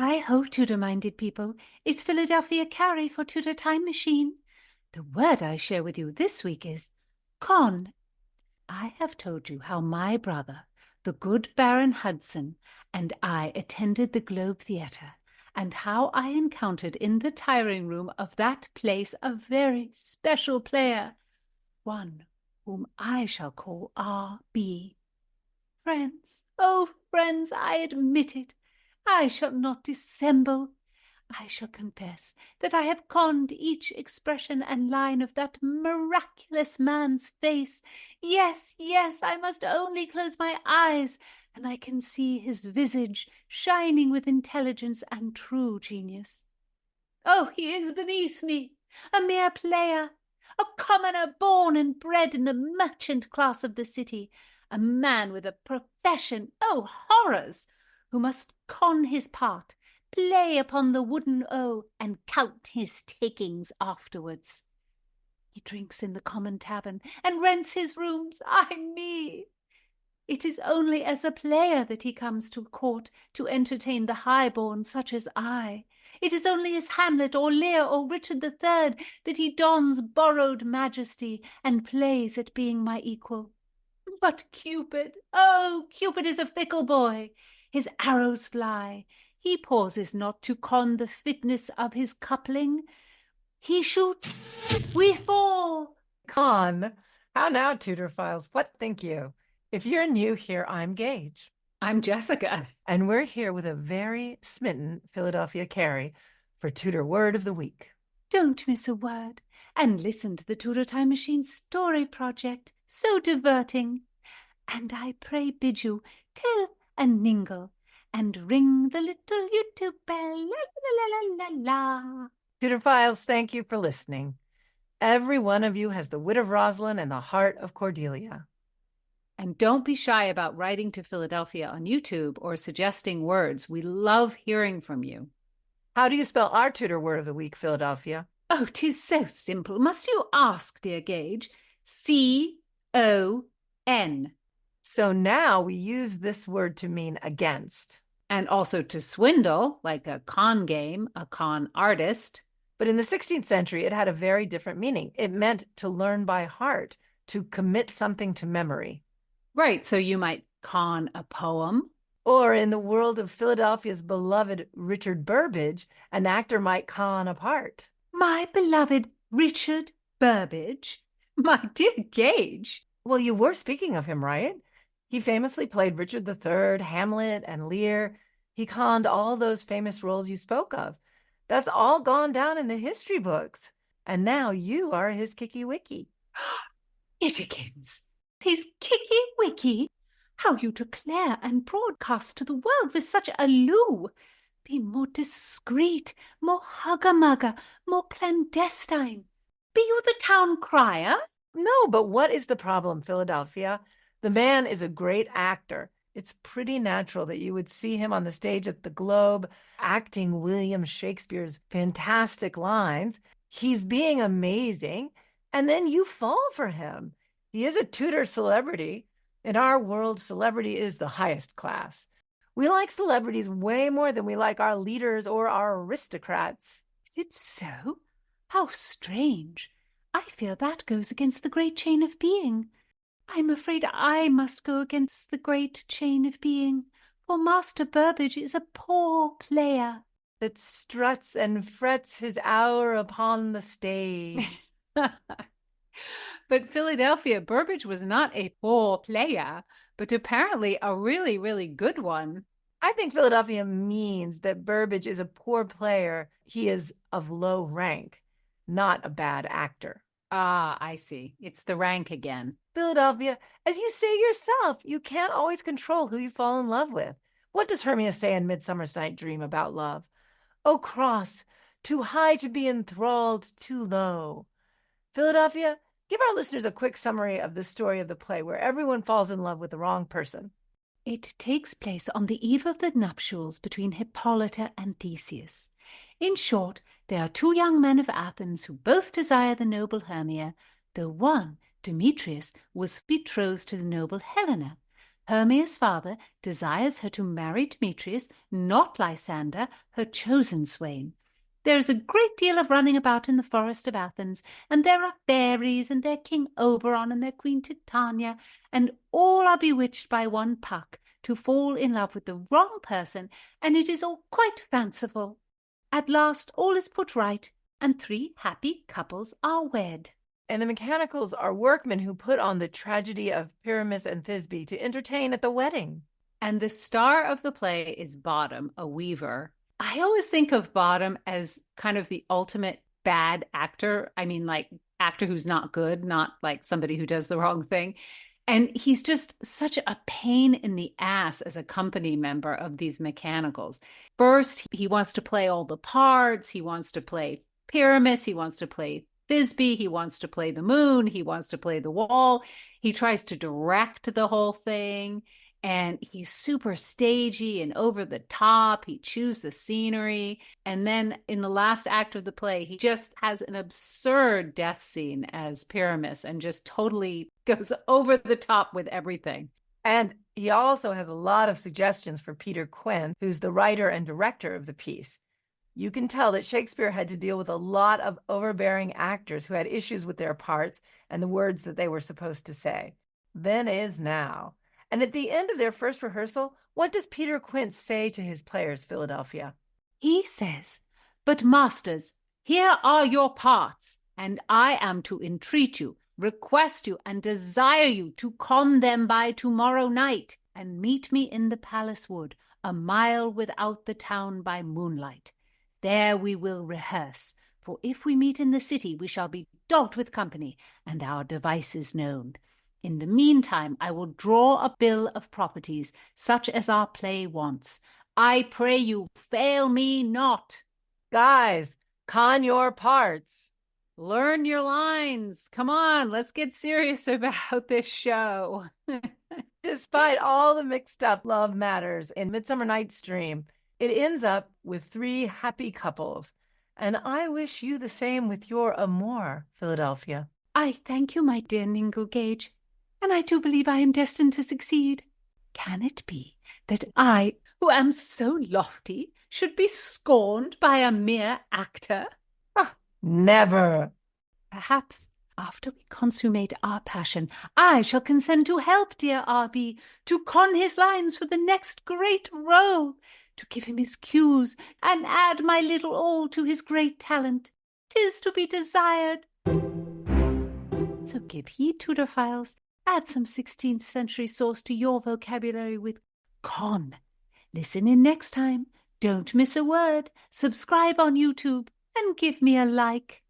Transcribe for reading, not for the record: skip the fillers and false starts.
Hi-ho, Tudor-minded people. It's Philadelphia Carrie for Tudor Time Machine. The word I share with you this week is con. I have told you how my brother, the good Baron Hudson, and I attended the Globe Theatre, and how I encountered in the tiring room of that place a very special player, one whom I shall call R.B. Friends, oh friends, I admit it. I shall not dissemble. I shall confess that I have conned each expression and line of that miraculous man's face. Yes, yes, I must only close my eyes, and I can see his visage shining with intelligence and true genius. Oh, he is beneath me, a mere player, a commoner born and bred in the merchant class of the city, a man with a profession, oh horrors, who must con his part, play upon the wooden O, and count his takings afterwards. He drinks in the common tavern, and rents his rooms, ay me! It is only as a player that he comes to court to entertain the high-born such as I. It is only as Hamlet or Lear or Richard the Third that he dons borrowed majesty and plays at being my equal. But Cupid, oh, Cupid is a fickle boy. His arrows fly. He pauses not to con the fitness of his coupling. He shoots, we fall. Con. How now, Tudor Files? What think you? If you're new here, I'm Gage. I'm Jessica. And we're here with a very smitten Philadelphia Carrie for Tudor Word of the Week. Don't miss a word, and listen to the Tudor Time Machine Story Project, so diverting. And I pray bid you tell a ningle, and ring the little YouTube bell, la la la la la la. Tudor Files, thank you for listening. Every one of you has the wit of Rosalind and the heart of Cordelia. And don't be shy about writing to Philadelphia on YouTube or suggesting words. We love hearing from you. How do you spell our Tudor Word of the Week, Philadelphia? Oh, 'tis so simple. Must you ask, dear Gage? C-O-N. So now we use this word to mean against. And also to swindle, like a con game, a con artist. But in the 16th century, it had a very different meaning. It meant to learn by heart, to commit something to memory. Right, so you might con a poem. Or in the world of Philadelphia's beloved Richard Burbage, an actor might con a part. My beloved Richard Burbage? My dear Gage. Well, you were speaking of him, right? He famously played Richard III, Hamlet, and Lear. He conned all those famous roles you spoke of. That's all gone down in the history books. And now you are his kicky-wicky. Itikins, his kicky-wicky? How you declare and broadcast to the world with such a loo! Be more discreet, more hugger-mugger, more clandestine. Be you the town crier? No, but what is the problem, Philadelphia? The man is a great actor. It's pretty natural that you would see him on the stage at the Globe acting William Shakespeare's fantastic lines. He's being amazing, and then you fall for him. He is a Tudor celebrity. In our world, celebrity is the highest class. We like celebrities way more than we like our leaders or our aristocrats. Is it so? How strange. I fear that goes against the great chain of being. I'm afraid I must go against the great chain of being, for Master Burbage is a poor player. That struts and frets his hour upon the stage. But Philadelphia, Burbage was not a poor player, but apparently a really, really good one. I think Philadelphia means that Burbage is a poor player. He is of low rank, not a bad actor. Ah, I see. It's the rank again. Philadelphia, as you say yourself, you can't always control who you fall in love with. What does Hermia say in Midsummer's Night Dream about love? "O cross, too high to be enthralled, too low." Philadelphia, give our listeners a quick summary of the story of the play where everyone falls in love with the wrong person. It takes place on the eve of the nuptials between Hippolyta and Theseus. In short, there are two young men of Athens who both desire the noble Hermia, though one, Demetrius, was betrothed to the noble Helena. Hermia's father desires her to marry Demetrius, not Lysander, her chosen swain. There is a great deal of running about in the forest of Athens, and there are fairies, and their King Oberon and their Queen Titania, and all are bewitched by one Puck to fall in love with the wrong person, and it is all quite fanciful. At last all is put right, and 3 happy couples are wed. And the mechanicals are workmen who put on the tragedy of Pyramus and Thisbe to entertain at the wedding. And the star of the play is Bottom, a weaver. I always think of Bottom as kind of the ultimate bad actor. I mean, like, actor who's not good, not like somebody who does the wrong thing. And he's just such a pain in the ass as a company member of these mechanicals. First, he wants to play all the parts. He wants to play Pyramus. He wants to play Thisbe. He wants to play the moon. He wants to play the wall. He tries to direct the whole thing. And he's super stagey and over the top. He chews the scenery. And then in the last act of the play, he just has an absurd death scene as Pyramus and just totally goes over the top with everything. And he also has a lot of suggestions for Peter Quinn, who's the writer and director of the piece. You can tell that Shakespeare had to deal with a lot of overbearing actors who had issues with their parts and the words that they were supposed to say. Then is now. And at the end of their first rehearsal, what does Peter Quince say to his players, Philadelphia? He says, "But masters, here are your parts, and I am to entreat you, request you, and desire you to con them by tomorrow night, and meet me in the palace wood, a mile without the town by moonlight. There we will rehearse, for if we meet in the city, we shall be dogged with company, and our devices known. In the meantime, I will draw a bill of properties, such as our play wants. I pray you, fail me not." Guys, con your parts. Learn your lines. Come on, let's get serious about this show. Despite all the mixed up love matters in Midsummer Night's Dream, it ends up with 3 happy couples. And I wish you the same with your amour, Philadelphia. I thank you, my dear Ningle Gage, and I do believe I am destined to succeed. Can it be that I, who am so lofty, should be scorned by a mere actor? Never. Perhaps after we consummate our passion, I shall consent to help dear R.B. to con his lines for the next great role, to give him his cues, and add my little all to his great talent. 'Tis to be desired. So give heed, Tudorphiles. Add some 16th century sauce to your vocabulary with con. Listen in next time. Don't miss a word. Subscribe on YouTube and give me a like.